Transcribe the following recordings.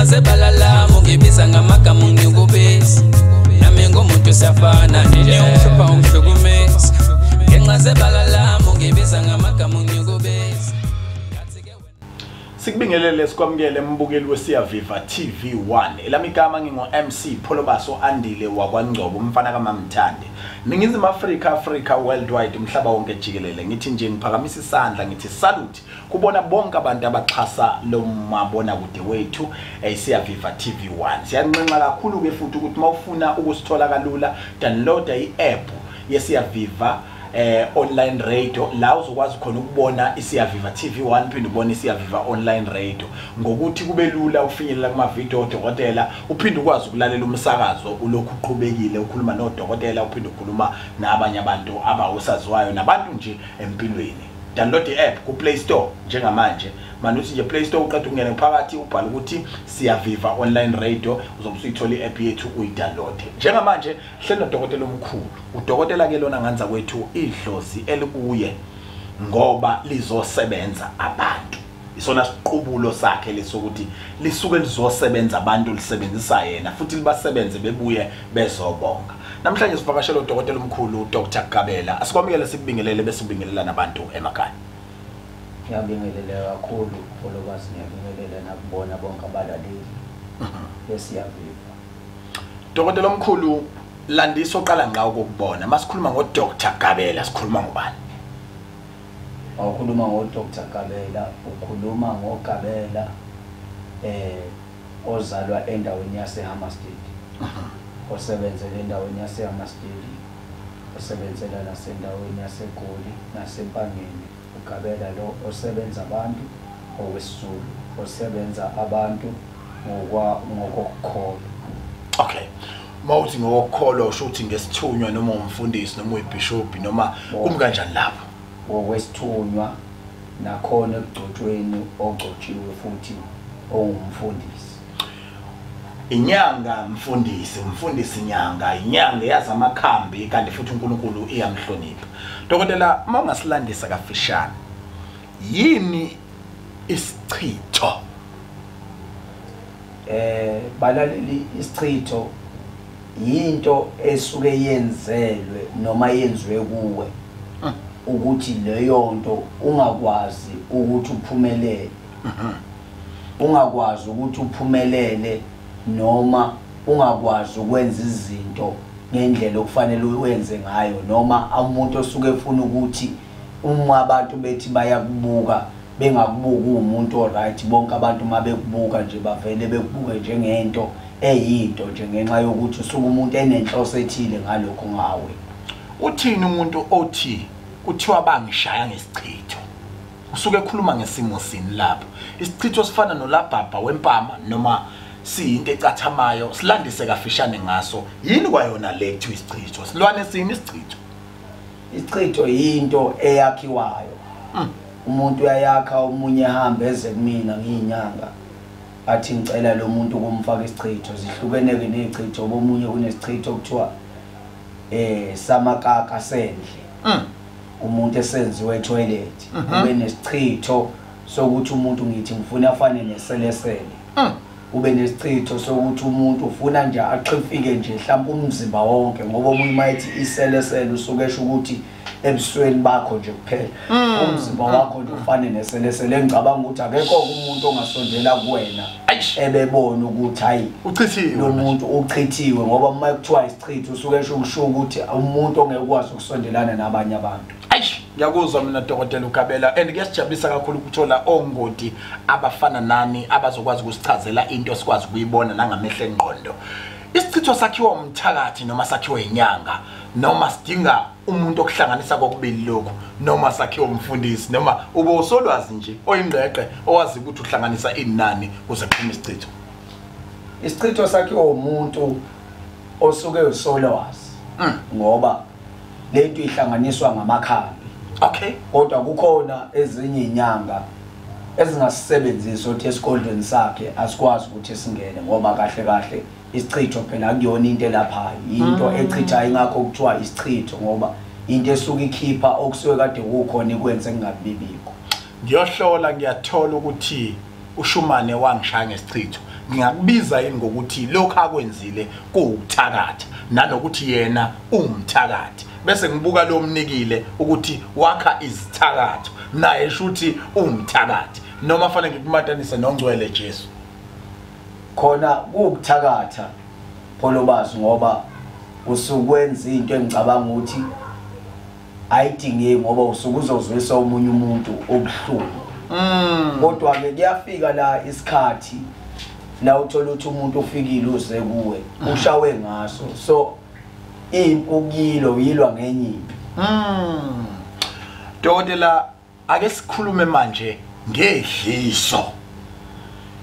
ngenxa zebalala mungebisa ngamagama unyukubisi nami ngumuntu safana nje ungishupha ungihlukumeza ngenxa zebalala mungebisa ngamagama unyukubisi. Sikubingelele sikwamukele mbukeli weSiyaviva TV1 elami igama ngingo MC Pholobaso Andile wakwaNgcobo umfana kaMamthande Ningizimu Africa worldwide umhlaba wonke jikelele ngithi nje ngiphakamisa isandla ngithi salute kubona bonke abantu abaxhasa lo mabona kude wethu eSiyaviva TV1 siyanqenqa kakhulu ke futhi ukuthi mawufuna ukusithola kalula download i-app yeSiyaviva online radio la uzokwazi khona ukubona iSiyaviva TV1 phinde ubone iSiyaviva online radio ngokuthi kube lula ufinyelela kuma video odokotela uphinde ukwazi ukulalela umsakazo ulokhu uqhubekile ukhuluma nodokotela uphinde ukhuluma nabanye abantu abawusaziwayo nabantu nje empilweni. Download i-app ku Play Store njengamanje manuthi nje Play Store uqeda ukungena phakathi ubhala ukuthi Siyaviva online radio uzobe usuyithola i-app yethu uyidownload njengamanje hlelo nodokotela omkhulu udokotela ke lona nganza kwethu idlozi elikuye ngoba lizosebenza abantu isona siqubulo sakhe lesokuthi lisuke lizosebenza abantu lisebenzisa yena futhi libasebenze bebuye bezobonga. Namhlanje sivakashela udokotela omkhulu DR.GABELA asikwamukele sikubingelele bese ubingelela nabantu emakhaya. Ngiyabingelela kakhulu Pholobaso ngiyabingelela nakubona bonke abalaleli beSiyaviva. Dokotela omkhulu landisa oqala ngqa ukubona masikhuluma ngoDR.GABELA sikhuluma ngobani? Awukhuluma ngoDR.GABELA ukhuluma ngoGABELA ozalwa endaweni yaseHammersdale. Osebenzela endaweni yaseHammersdale osebenzela nasendaweni yaseGoli nasempangeni uGABELA lo osebenza abantu owesizulu osebenza abantu ngokukholwa. Okay mawuthi ngokukholwa usho ukuthi ngesithunywa noma umfundisi noma uyibishop noma kumkanjani lapho ngokwesithunywa nakhona ekugcotshweni ogcotshiwe futhi ongumfundisi. Inyanga mfundisi inyanga yaza amakhambi kanti futhi uNkulunkulu iyamhlonipha. Dokotela mawungasilandisa kafishane yini isichitho? Balaleli isichitho yinto esuke yenzelwe noma yenziwe kuwe ukuthi leyo nto ungakwazi ukuthi uphumelele. Ungakwazi ukuthi uphumelele noma ungakwazi ukwenza izinto ngendlela okufanele uwenze ngayo noma umuntu osuke efuna ukuthi uma abantu bethi bayakubuka bengakubuka umuntu oright bonke abantu mabekubuka nje bavele bekubuke njengento eyinto nje ngenxa yokuthi usuke umuntu enenhloso ethile ngalokho ngawe. Uthini umuntu othi kuthiwa bangishaya ngesichitho? Usuke ekhuluma ngesimo sini lapho? Isichitho sifana nolabhabha wempama noma siyinto ecathamayo silandise kafishane ngaso yini kwayona lethu isichitho silwane sini isichitho? Isichitho yinto eyakhiwayo. Umuntu uyayakha umunye ehambe eze kumina ngiyinyanga athi ngicela lo muntu kumfaka isichitho zihlukene ke nezichitho bomunye kunesichitho kuthiwa samakaka sendle. Umuntu esenziwe toilet ube nesichitho sokuthi umuntu ngithi ngifuna afane neselesele. Ube nesichitho sokuthi umuntu ufuna nje aqhifike nje mhlawumbe umzimba wonke ngoba omunye mayithi iselesele usuke esho ukuthi ebusweni bakho nje kuphela umzimba wakho nje ufane neselesele. Ngicabanga ukuthi akekho umuntu ongasondela kuwena ebebona ukuthi hayi uchithiwe lo muntu uchithiwe ngoba uma kuthiwa isichitho usuke esho ukusho ukuthi umuntu ongekwazi ukusondelana nabanye abantu. Ngiyakuzwa mina Dokotela uGABELA and kuyasijabulisa kakhulu ukuthola ongoti abafana nani abazokwazi ukusichazela into sikwazi ukuyibona nangamehlo engqondo. Isichitho sakhiwa umthakathi noma sakhiwa inyanga noma sidinga umuntu okuhlanganisa kokubili lokho noma sakhiwa umfundisi noma ube usolwazi nje oyingqeqe owazi ukuthi uhlanganisa inani kuze kuphume isichitho. Isichitho sakhiwa umuntu osuke usolwazi ngoba lento ihlanganiswa ngamakhambi. Okay. Kodwa kukhona ezinye inyanga ezingasebenzisa ukuthi esikolweni sakhe asikwazi ukuthi singene ngoba kahle isichitho phela akuyona into lapha into echithayo ingakho kuthiwa isichitho ngoba into esuka ikhipha okusuke kade kukhona ikwenze ngingabibiko. Ngiyohlola ngiyathola ukuthi uShumane wangishaya ngesichitho ngingakubiza yini ngokuthi lokho akwenzile kuuthakatha nanokuthi yena umthakathi bese ngibuka lo mnikile ukuthi wakha izithakatho naye shuthi umthakathi noma fanele ngikumatanise noNgcwele Jesu khona ukuthakatha pholobazi ngoba usukwenza into engicabanga ukuthi ayidingeki ngoba usukuzozwisa umunye umuntu obuhlungu kodwa ke kuyafika la isikhathi la uthola ukuthi umuntu ufikile uze kuwe ushawe ngaso so impukilo yilwa ngenye impi Dokotela ake sikhulume manje ngedliso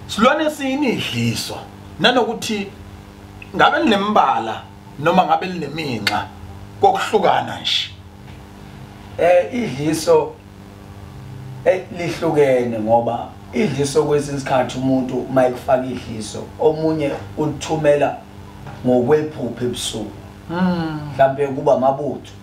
silwane sini idliso nanokuthi ngabe linembala noma ngabe lineminxa kokuhlukana nje idliso lihlukene ngoba idliso kwesinye isikhathi umuntu mayikufaka idliso omunye uthumela ngokwephupho ebusuku mhlambe kuba amabutho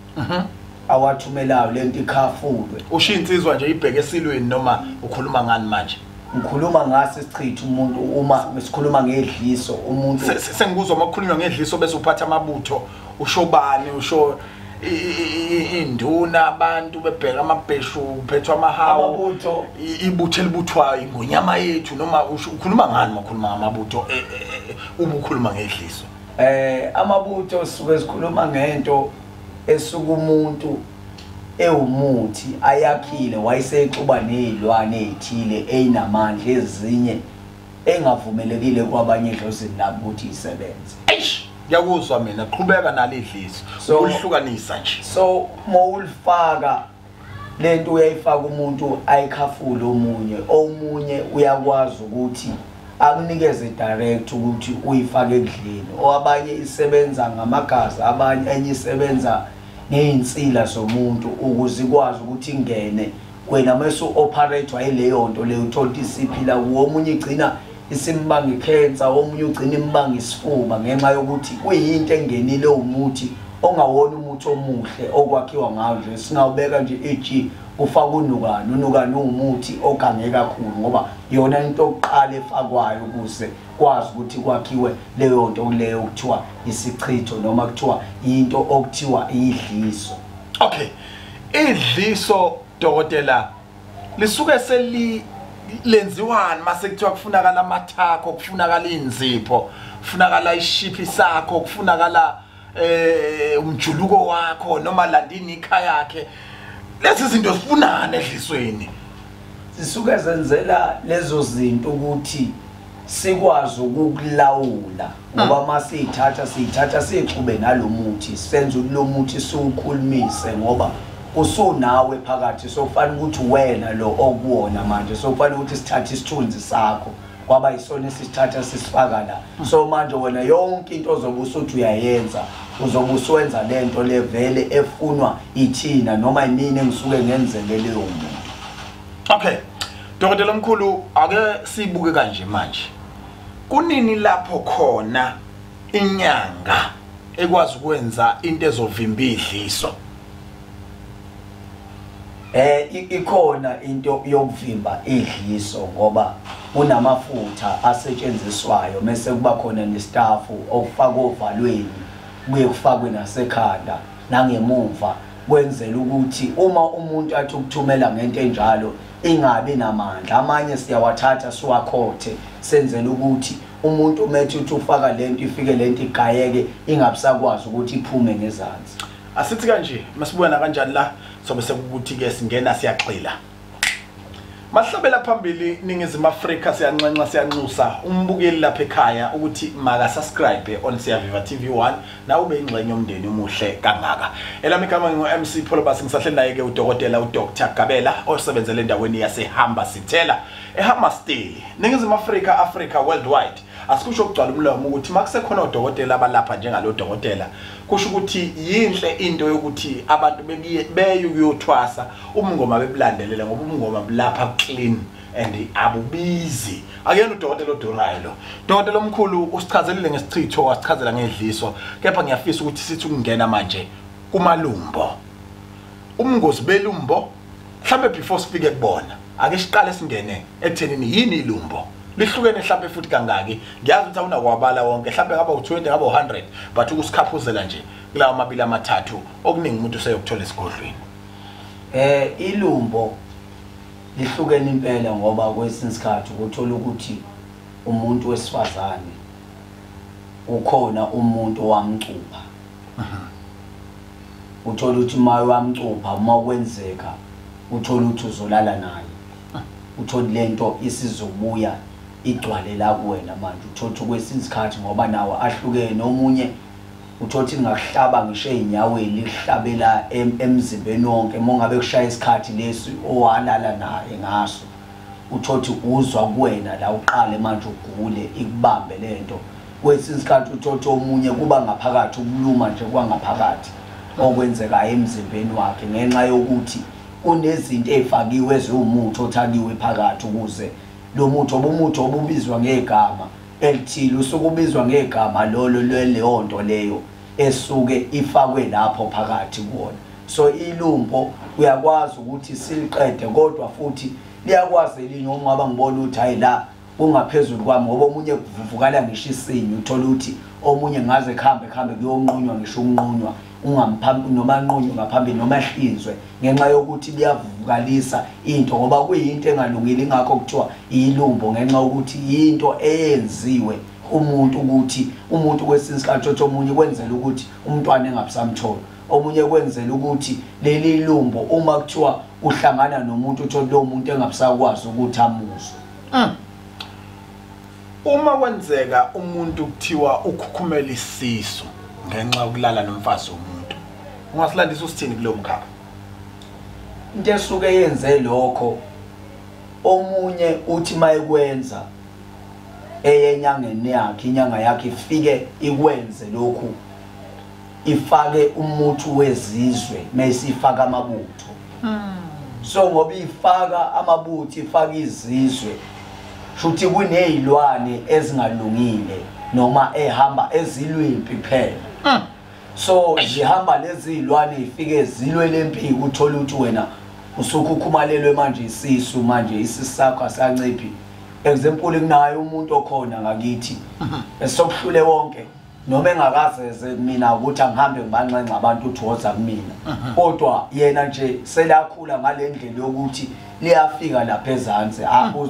awathumelayo lento ikhafulwe usho insizwa nje ibheke esilweni noma ukhuluma ngani manje ngikhuluma ngase sichitha umuntu uma sikhuluma ngedliso umuntu sengikuzwa makukhulunywa ngedliso bese uphatha amabutho ushobani usho induna abantu bebheka amabheshu uphethwa amahawu amabutho ibutho elibuthwayo ingonyama yethu noma ukhuluma ngani makhuluma ngamabutho ubukhuluma ngedliso amabutho suke sikhuluma ngento esuka umuntu ewumuthi ayakhile wayesexuba nezilwane ezithile einamandla ezinye engavumelekile kwabanye edlozini labo ukuthi isebenze ngiyakuzwa mina qhubeka nalidliso ulihlukanisa nje so mawulifaka lento uyayifaka umuntu ayikhafule omunye uyakwazi ukuthi akunikeze direct ukuthi uyifake ekudleni oabanye isebenza ngamagazi abanye enye isebenza neinsila zomuntu ukuze ikwazi ukuthi ingene wena mase operate wayileyo nto leyo uthola isiphila omunye igcina isimbanga icancer omunye ugcina imbanga isifuba ngenxa yokuthi kuyinto engenile umuthi ongawona umuthi omuhle okwakhiwa ngawo nje singawubeka nje EG ufaka unukani umuthi ogangeka kakhulu ngoba yona into oqala efakwayo ukuze kwazi ukuthi kwakhiwe leyo nto leyo kuthiwa isichitho noma kuthiwa into okuthiwa idliso. Okay, idliso dokotela lisuke lenziwani mase kuthiwa kufunakala amathako kufunakala inzipho kufunakala ishiphi sakho kufunakala umjuluko wakho noma landini ikhaya yakhe lezi zinto zifunana edlisweni sisuke zenzela lezo zinto ukuthi sikwazi ukukulawula ngoba masithatha sixube nalomuthi senze lo muthi siwukhulumise ngoba usunawe phakathi sokufanele ukuthi wena lo okuwona manje sokufanele ukuthi sithathe isithunzi sakho kwaba isona sisithatha sisifaka la so manje wena yonke into ozobe usuthi uyayenza uzobe uswenza lento levele efunwa ithina noma yini engisuke ngenzele leyo muntu. Okay, dokotela omkhulu ake sibuke kanje manje kunini lapho khona inyanga ekwazi ukwenza into ezovimba idliso ikhona into yokuvimba idliso ngoba unamafutha asetshenziswayo mase kuba khona nestafu okufaka ovalweni kuye kufakwe nasekhanda nangemuva kwenzela ukuthi uma umuntu athi ukuthumela ngento enjalo ingabe namandla amanye siyawathatha siwakhothe senzela ukuthi umuntu umethi uthi ufaka lento ifike lento igayeke ingabisakwazi ukuthi iphume ngezansi. Asithi kanje masibona kanjani la sobe sekukuthi ke singena siyaxila mahlabela phambili ningizimu Afrika siyanxenxa siyanxusa umbukeli lapha ekhaya ukuthi maka subscribe on Siyaviva TV1 na ube ingxenye yomndeni umuhle kangaka elami igama ngingu MC Pholobasi ngisahle naye ke udokotela DR.GABELA osebenzele endaweni yasehamba sithela ehamba still ningizimu Africa worldwide asikusho ukugcwala umlomo ukuthi makusekhona odokotela abalapha njengalo dokotela kusho ukuthi yinhle into yokuthi abantu beye ukuyothwasa umngoma bebulandelela ngoba umngoma bulapha clean and abubizi akuyena udokotela odurayo lo dokotela omkhulu usichazelile ngesichitho wasichazela ngedliso kepha ngiyafisa ukuthi sithi ukungena manje kumalumbo umngozi belumbo mhlambe before sifike kubona ake siqale singene ekuthenini yini ilumbo lihlukene mhlawumbe futhi kangaki ngiyazi ukuthi awuna kwabala wonke mhlawumbe ngaba u20 ngaba u100 but ukusikhaphuzela nje kulawa mabili amathathu okuningi umuntu useyokuthola esigodlweni ilumbo lihlukene impela ngoba kwesinye isikhathi ukuthola ukuthi umuntu wesifazane ukhona umuntu wamcupha uthola ukuthi maye wamcupha uma kwenzeka uthola ukuthi uzolala naye uthola lento isizobuya igcwale la kuwena manje uthola kwesinye isikhathi ngoba nawo ahlukene omunye uthola ukuthi ngahlaba ngisho einyaweni lihlabela emzimbeni wonke mongabe kushaya isikhathi lesi owalala naye ngaso uthola ukuthi uzwa kuwena la uqale manje ugule ikubambe lento kwesinye isikhathi uthola omunye kuba ngaphakathi ukuluma nje kwangaphakathi okwenzeka emzimbeni wakhe ngenxa yokuthi unezinto ezifakiwe eziwumuthi othakiwe phakathi ukuze lo muthi obubizwa ngegama elithile usukubizwa ngegama lolo leleyo nto leyo esuke ifakwe lapho phakathi kuona so ilumbo uyakwazi ukuthi siliqede kodwa futhi liyakwazi elinye ongaba ngibona ukuthi hayi la ungaphezulu kwami ngoba omunye kuvuvukala ngisho isinye uthola ukuthi omunye ngaze khambe kuyonqunywa ngisho unqunywa ungamphambi noma nqunywa ngaphambili noma hlinzwe ngenxa yokuthi liyavuvukalisa into ngoba kuyinto engalungile ingakho kuthiwa ilumbo ngenxa ukuthi into eyenziwe umuntu ukuthi umuntu kwesinye isikhathi omunye kwenzela ukuthi umntwana engabisamthola omunye kwenzela ukuthi leli lumbo uma kuthiwa uhlangana nomuntu uthola lo muntu engabisakwazi ukuthi amuzwe uma kwenzeka umuntu kuthiwa ukhukhumela isisu ngenxa yokulala nomfazi womuntu ungasilandisa usithini kulo mkhaba into esuke yenze lokho omunye uthi mayekwenza eyenyangeni yakhe inyanga yakhe ifike ikwenze lokhu ifake umuthi wezizwe mesifaka amabutho so ngoba ifaka amabutho ifaka izizwe futhi kunezilwane ezingalungile noma ehamba ezilwimpi phela so zihamba lezi zilwane ifike zilwe lempiki uthola ukuthi wena usukukhumalelwe manje isisu manje isisakho asanciphi example kunayo umuntu okhona ngakithi esokuhlule wonke noma engakazeze mina ukuthi angihambe ngibanxenxa abantu uthi woza kumina kodwa yena nje selakhula ngalendlela yokuthi liyafika lapha ezantsi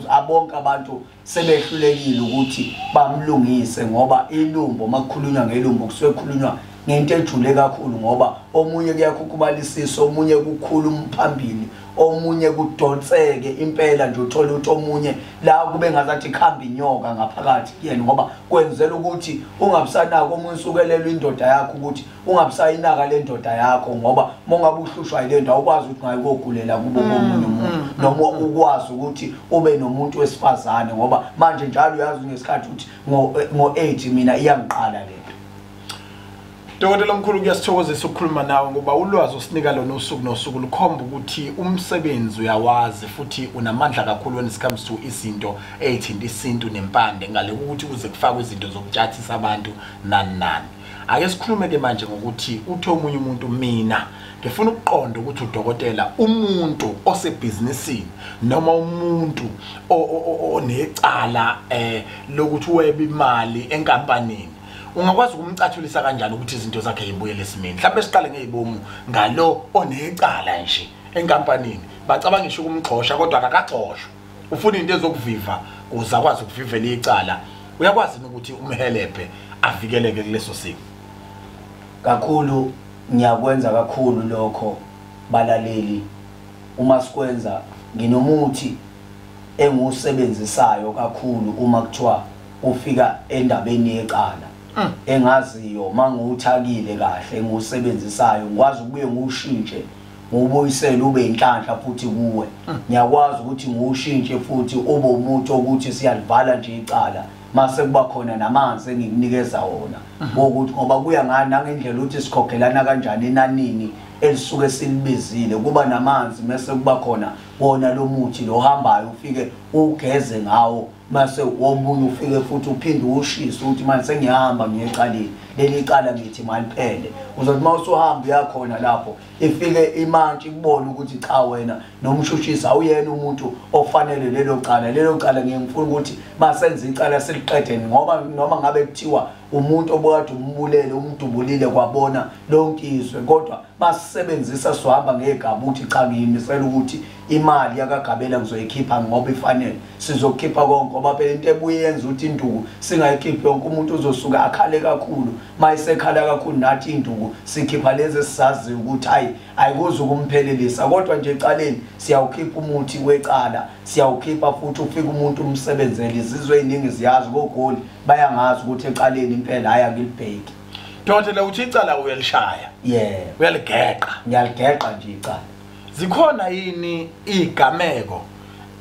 abonke abantu sebehlulekile ukuthi bamlungise ngoba ilumbo makukhulunywa ngelumbo kusuke kukhulunywa ngento ejule kakhulu ngoba omunye kuyakhukubalisiso omunye kukhuluma phambili omunye kudonseke impela nje uthola ukuthi omunye la kube ngazathi khamba inyoka ngaphakathi kuyena ngoba kwenzela ukuthi ungabisanako omunye usukelelwe indoda yakho ukuthi ungabisayinaka le ndoda yakho ngoba mongabe uhlushwa ile nto awukwazi ukuthi ngayikogulela kubo komunye umuntu noma ukwazi ukuthi ube nomuntu wesifazane ngoba manje njalo uyazi ngesikhathi ukuthi ngo8 mina iyangiqala le Dokotela omkhulu kuyasithokozisa ukukhuluma nawe ngoba ulwazi osinika lona usuku nosuku lukhomba ukuthi umsebenzi uyawazi futhi unamandla kakhulu when it comes to izinto ezithinta isintu nempande ngale ukuthi uze kufakwe izinto zokutshathisa abantu nani. Ake sikhulume ke manje ngokuthi uthi omunye umuntu mina ngifuna ukuqonda ukuthi udokotela umuntu osebhizinisini noma umuntu onecala lokuthi webe imali enkampanini ungakwazi ukumcathulisa kanjani ukuthi izinto zakhe zibuyele esimeni mhlawumbe siqale ngezibomu ngalo onecala nje enkampanini bacabanga ngisho ukumxhosha kodwa akakaxhoshwa ufuna into ezokuviva ukuze akwazi ukuvivela icala uyakwazi ukuthi umhelebhe avikeleke kuleso simo kakhulu ngiyakwenza kakhulu lokho balaleli uma sikwenza nginomuthi engusebenzisayo kakhulu uma kuthiwa ufika endabeni yecala engaziyo manguthakile kahle ngusebenzisayo ngikwazi ukubuye ngushintshe ngubuyisela ube inhlanhla futhi kuwe ngiyakwazi ukuthi ngushintshe futhi ube umuntu ukuthi siyalivala nje icala mase kuba khona namanzi engikunikeza wona ukuthi ngoba kuya ngani nangendlela ukuthi sikhokhelana kanjani enanini elisuke silibizile kuba namanzi mase kuba khona wona lo muthi lo hambayo ufike ugeze ngawo mase womunye ufike futhi uphinde ushisa ukuthi manje sengiyahamba ngiyecaleni leli cala ngithi maliphele uzothi mawusuhamba uyakhona lapho ifike imantshi kubona ukuthi cha wena nomshushisa awuyena umuntu ofanele lelo cala ngiyengifuna ukuthi basenze icala seliqedeni ngoba noma ngabe kuthiwa umuntu obukade umbulele umdubulile kwabona lonke izwe kodwa basebenzisa sohamba ngegaba uthi cha ngiyimisela ukuthi imali yakaGabela ngizoyikhipha ngoba ifanele sizokhipha konke ngoba phela into ebuye yenza ukuthi induku singayikhiphi yonke umuntu uzosuka akhale kakhulu mayisekhala kakhulu nathi induku sikhipha lezi sisazi ukuthi hayi ayikuze ukumphelelisa kodwa nje ecaleni siyawukhipha umuthi wecala siyawukhipha futhi ufika umuntu umsebenzele izizwe eziningi ziyazi gogoli bayangazi ukuthi ecaleni impela haya ngilibheki Dokotela uthi icala uyalishaya uyaligeqa ngiyaligeqa nje icala zikhona yini igameko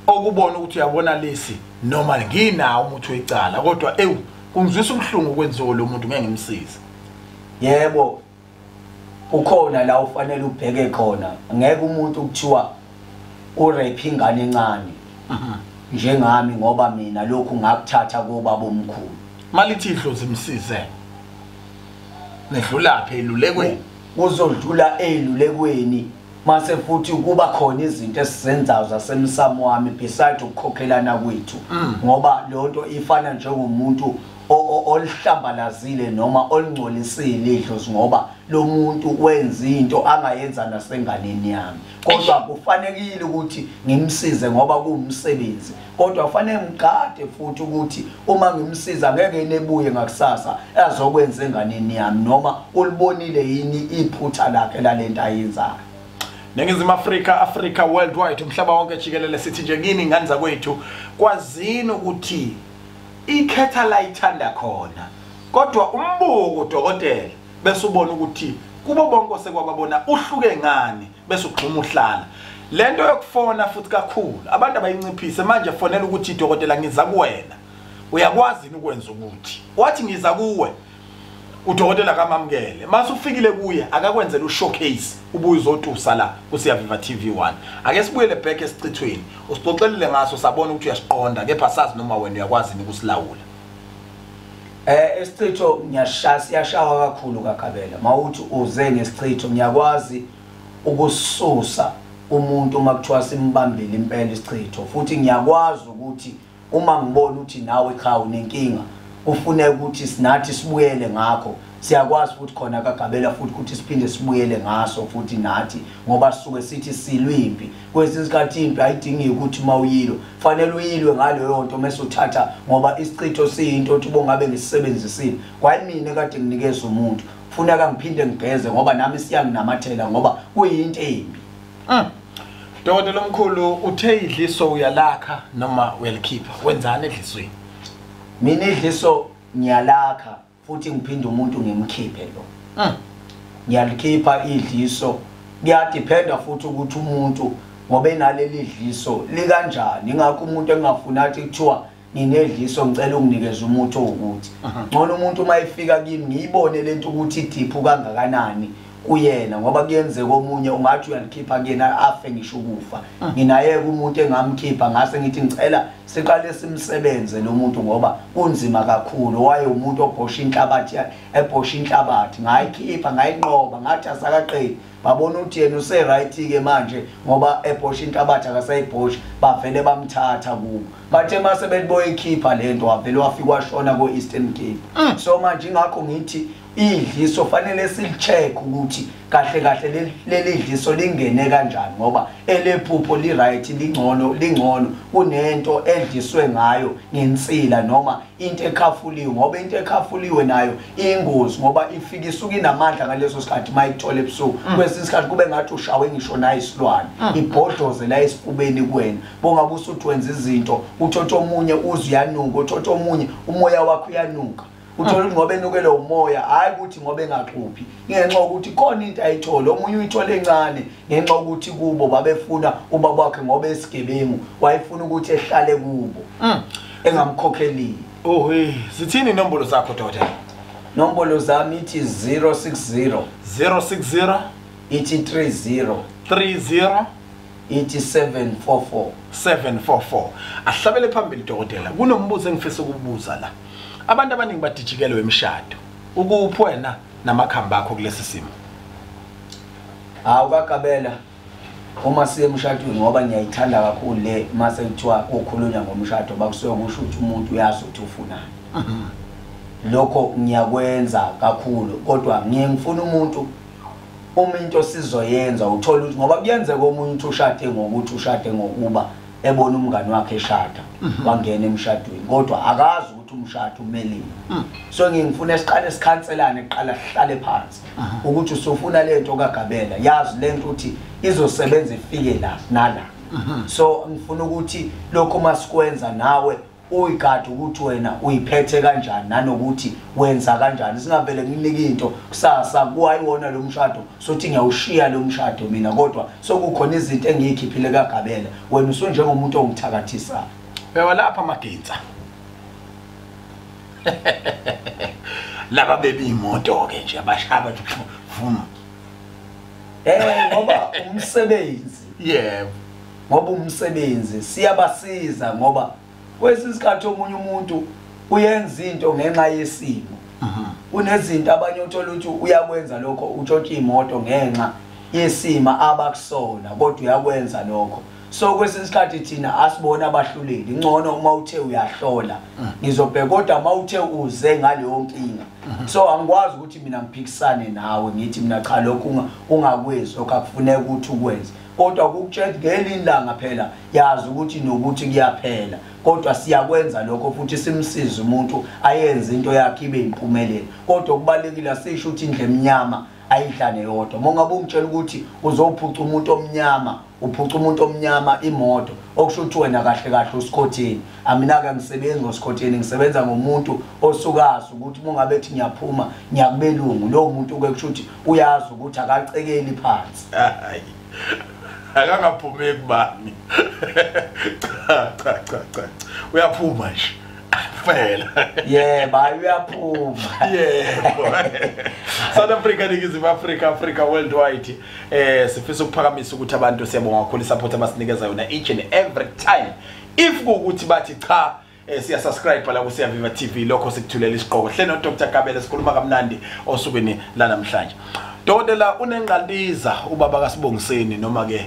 okubona ukuthi uyabona lesi noma nginawo umuthi wecala kodwa kungizwisa ubhlungu kwenziwe lo muntu ngeke ngimsize yebo ukhona la ufanele ubheke khona ngeke umuntu ukuthiwa urape ingane encane njengami ngoba mina lokhu ngakuthatha kubaba omkhulu malithi idlozi imsize nedlulaphi elulekweni uzodlula elulekweni mase futhi kuba khona izinto esizenzayo zasemsamo wami besides ukukhokhelana kwethu ngoba lonto ifana njengomuntu olihlambalazile noma olingcolisile idlozi ngoba lo muntu wenza into angayenza nasenganeni yami kodwa kufanelekile ukuthi ngimsize ngoba kuwumsebenzi kodwa kufanele ngigade futhi ukuthi uma ngimsiza ngeke nebuye ngakusasa azokwenza enganeni yami noma ulibonile yini iphutha lakhe lalento ayenzayo Ningizimu Africa worldwide umhlaba wonke jikelele sithi nje kini ingane zakwethu kwazini ukuthi ikhetha la ithanda khona kodwa umbuko dokotela bese ubona ukuthi kubo bonke osekwababona uhluke ngani bese ugxuma uhlala lento yokufona futhi kakhulu abantu abayinciphise manje fonela ukuthi dokotela ngiza kuwena uyakwazi ukwenza ukuthi wathi ngiza kuwe udokotela kamamkele mase ufikile kuye akakwenzela ushowcase ubuye uzotusa la kuSiyaviva TV1 ake sibuyele back esicithweni usixoxelele ngaso sabona ukuthi uyasiqonda kepha sazi noma wena uyakwazi ukusilawula esicitho siyashawa kakhulu kaGabela mawuthi uze ngesicitho ngiyakwazi ukususa umuntu makuthiwa simbambile impela isicitho futhi ngiyakwazi ukuthi uma ngibona ukuthi nawe cha unenkinga ufune ukuthi sinathi sibuyele ngakho siyakwazi futhi khona kaGabela futhi ukuthi siphinde sibuyele ngaso futhi nathi ngoba sisuke sithi silwimpi kwesinye isikhathi impi ayidingi ukuthi mawuyilo fanele uyilwe ngaleyo nto mase uthatha ngoba isicitho siyinto othi bongabe ngisebenzisile kwayimina kade nginikeza umuntu ufuna kangiphinde ngigeze ngoba nami siyanginamathela ngoba kuyinto embi Dokotela omkhulu uthe idliso uyalakha noma uyalikhipha wenzani edlisweni mina idliso ngiyalakha futhi ngiphinde umuntu ngimkhiphe lo ngiyalikhipha idliso kuyadependa futhi ukuthi umuntu ngoba enaleli idliso likanjani ingakho umuntu engafuna athi kuthiwa nginedliso ngicela unginikeze umuntu ukuthi ngcono umuntu mayifika kimi ngiyibone lento ukuthi idiphu kangakanani kuyena ngoba kuyenzeka omunye ungathi uyalikhipha kuyena afe ngisho ukufa nginayeke umuntu engamkhipha ngase ngithi ngicela siqale simsebenze lo muntu ngoba kunzima kakhulu waye umuntu obhosha inhlabathi ngayikhipha ngayinqoba ngathi asakaqedi babona ukuthi yena use right ke manje ngoba ebhosha inhlabathi akasayibhosha bavele bamthatha kubo bathe mase beliboyikhipha lento wavele wafika washona ko Eastern Cape so manje ingakho ngithi idliso fanele silicheck ukuthi kahle leli idliso lingene kanjani ngoba elephupho li right lingcono kunento edliswe ngayo ngensila noma into ekhafuliwe ngoba into ekhafuliwe nayo ingozi ngoba ifika isuka inamandla ngaleso sikhathi mayithola ebusuku kwesinye isikhathi kube ngathi ushawe ngisho nayo isilwane ibhodloze la esifubeni kuwena bongabe usuthi wenza izinto uthotha omunye uziyanuka uthotha omunye umoya wakho uyanuka uthola ukuthi ngoba enukele umoya hayi ukuthi ngoba engaxuphi ngenxa ukuthi khona into ayithola omunye uyithola encane ngenxa ukuthi kubo babefuna ubaba wakhe ngoba esigebengu wayefuna ukuthi ehlale kubo engamkhokheli zithini inombolo zakho dokotela nombolo zami ithi 060 060 ithi 30 30 ithi 744 744 ahlabele phambili dokotela kunombuzo engifisa ukubuza la abantu abaningi badijikelwe emshado ukuphi wena namakhamba akho kulesi simo hawu kaGabela uma siye emshadweni ngoba ngiyayithanda kakhulu le mase kuthiwa ukhulunywa ngomshado bakusuka kusho ukuthi umuntu uyazi ukuthi ufunani lokho ngiyakwenza kakhulu kodwa ngifuna umuntu uma into sizoyenza uthola ukuthi ngoba kuyenzeka umuntu ushade ngokuthi ushade ngokuba ebona umngani wakhe eshada wangena emshadweni kodwa akazi ukuthi umshado umelini so ngifuna esiqale sikhanselane eqala sihlale phansi ukuthi usufuna lento kaGabela yazi lento ukuthi izosebenza ifike la nala so ngifuna ukuthi lokho masikwenza nawe uyigada ukuthi wena uyiphethe kanjani nanokuthi wenza kanjani singavele nginike into kusasa kuwayiwona lo mshado sothi ngiyawushiya lo mshado mina kodwa sokukhona izinto engiyikhiphile kaGabela wena usunjengomuntu ongithakathisa beba lapha magenza laba bebi imoto ke nje abashaba vuma ngoba umsebenzi yebo ngoba umsebenzi siyabasiza ngoba kwesisikhathi omunye umuntu uyenza into ngenxa yesimo unezinto abanye uthola ukuthi uyakwenza lokho utshontsha imoto ngenxa yesima abakusona kodwa uyakwenza lokho so kwesisikhathi thina asibona abahluleli ngcono uma uthe uyahlola ngizobheka kodwa uma uthe uze ngaleyo nkinga so angikwazi ukuthi mina ngiphikisane nawe ngithi mina cha lokho ungakwenzi okufuneka ukuthi ukwenze kodwa ukutshela ngelinye ilanga phela yazi ukuthi nokuthi kuyaphela kodwa siyakwenza lokho futhi simsiza umuntu ayenze into yakhe ibe impumelelo kodwa kubalekile asisho ukuthi indle emnyama ayidlane yodwa mongabe ungitshela ukuthi uzophuca umuntu omnyama uphuca umuntu omnyama imoto okusho ukuthi wena kahle kahle usikhotheni amina ke ngisebenza ngosikhotheni ngisebenza ngomuntu osukazi ukuthi mongabe ethi ngiyaphuma ngiyakubelungu lo muntu ke kusho ukuthi uyazi ukuthi akacekeli phansi hayi akangaphumi kubani cha uyaphuma nje phela yebo uyaphuma yebo South Africa ngiziva Africa worldwide sifisa ukuphakamisa ukuthi abantu siyabonga kakhulu support abasinikeza yona each and every time if ukuthi bathi cha siya subscribe la ku Siyaviva TV lokho sikuthulela isiqoko hle no Dr. Gabela sikhuluma kamnandi osukwini la namhlanje Dokotela unenqandiza ubaba kaSibongiseni noma ke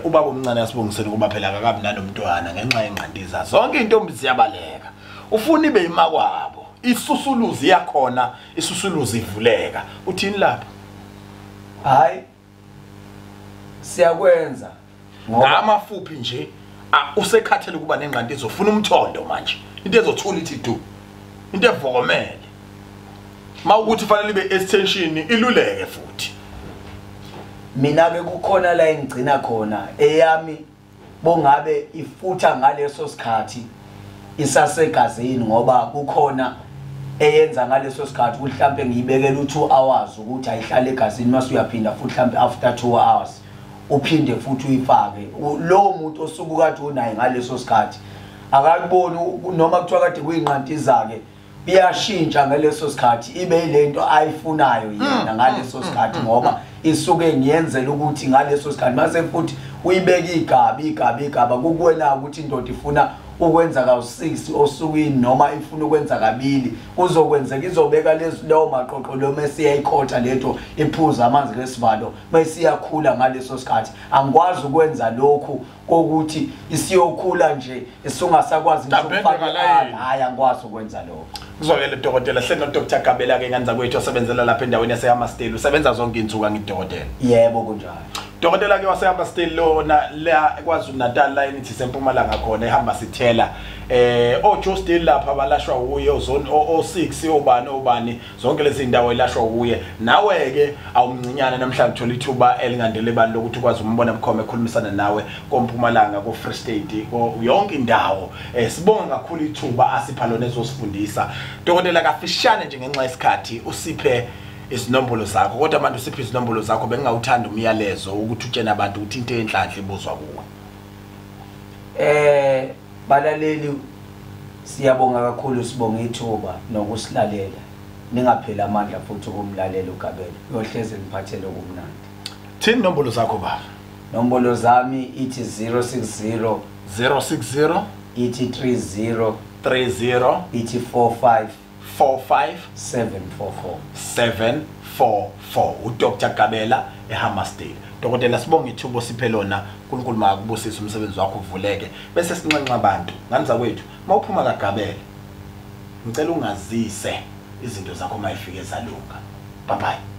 ubaba omncane kaSibongiseni kuba phela akabi nanomntwana ngenxa yenqandiza zonke intombi ziyabaleka ufuna ibe imakwabo isusuluzi yakhona isusuluzi ivuleka uthini lapha hayi siyakwenza ngamafuphi nje usekhathele kuba nenqandiza ufuna umthondo manje into ezothula ithi du into evokomele mawukuthi fanele ibe extension iluleke futhi mina ke kukhona la engigcina khona eyami bongabe ifutha ngaleso sikhathi isasegazini ngoba kukhona eyenza ngaleso sikhathi mhlambe ngiyibekela u2 hours ukuthi ayihlale egazini mase uyaphinda futhi mhlambe after 2 hours uphinde futhi uyifake lo muntu osuku kade unayo ngaleso sikhathi akakuboni noma kuthiwa kade kuyinqantiza ke iyashintsha ngaleso sikhathi ibe ilento ayifunayo yena ngaleso sikhathi ngoba isuke ngiyenzela ukuthi ngaleso sikhathi mase futhi uyibeka igaba kukuwena ukuthi indoda ifuna ukwenza ka6 osukwini noma ifuna ukwenza kabili kuzokwenzeka izobeka lezo maqoqo lo mase iyayikhotha lento iphuza amanzi lesivalo bese iyakhula ngaleso sikhathi angikwazi ukwenza lokhu kokuthi isiyokhula nje esungasakwazi ngisho ukufaka hayi angikwazi ukwenza lokho Kuzokele Dokotela hlelo Dr. Gabela ke nganza kwethu osebenzela lapha endaweni yaseHammersdale usebenza zonke insuku ngidokotela yebo kunjalo Dokotela ke waseHammersdale lona la KwaZulu Natal la inithi sempumalanga khona ehamba sithela oJoe lapha abalashwa uye ozone o6 obani zonke lezi indawo elashwa uye nawe ke awumncinyana namhlanje thola ithuba elingandele bani lokuthi ukwazi umbona bukhoma ekhulumisana nawe kompumalanga ko Free State yonke indawo sibonga kakhulu ithuba asipha lona ezosifundisa Dokotela kafishane nje ngenxa yesikhathi usiphe isinombolo zakho kodwa abantu usiphe isinombolo zakho bengawuthanda umyalezo ukuthi utshena abantu ukuthi into enhlanhla ibuzwa kuwe balaleli siyabonga kakhulu sibonga ithuba nokusilalela ningaphela amandla futhi ukumlalela uGabela uyohleze niphathele okumnandi thini inombolo zakho baba Nombolo zami ithi 060 060 ithi 30 30 ithi 45 45 744. 744 uDr Gabela eHammersdale. Dokotela sibonga ithubo siphe lona. uNkulunkulu makubusise umsebenzi wakho uvuleke bese sinqenqa abantu nganza kwethu mawuphuma kaGabela ngicela ungazise izinto zakho mayifike zalunga. Bye bye.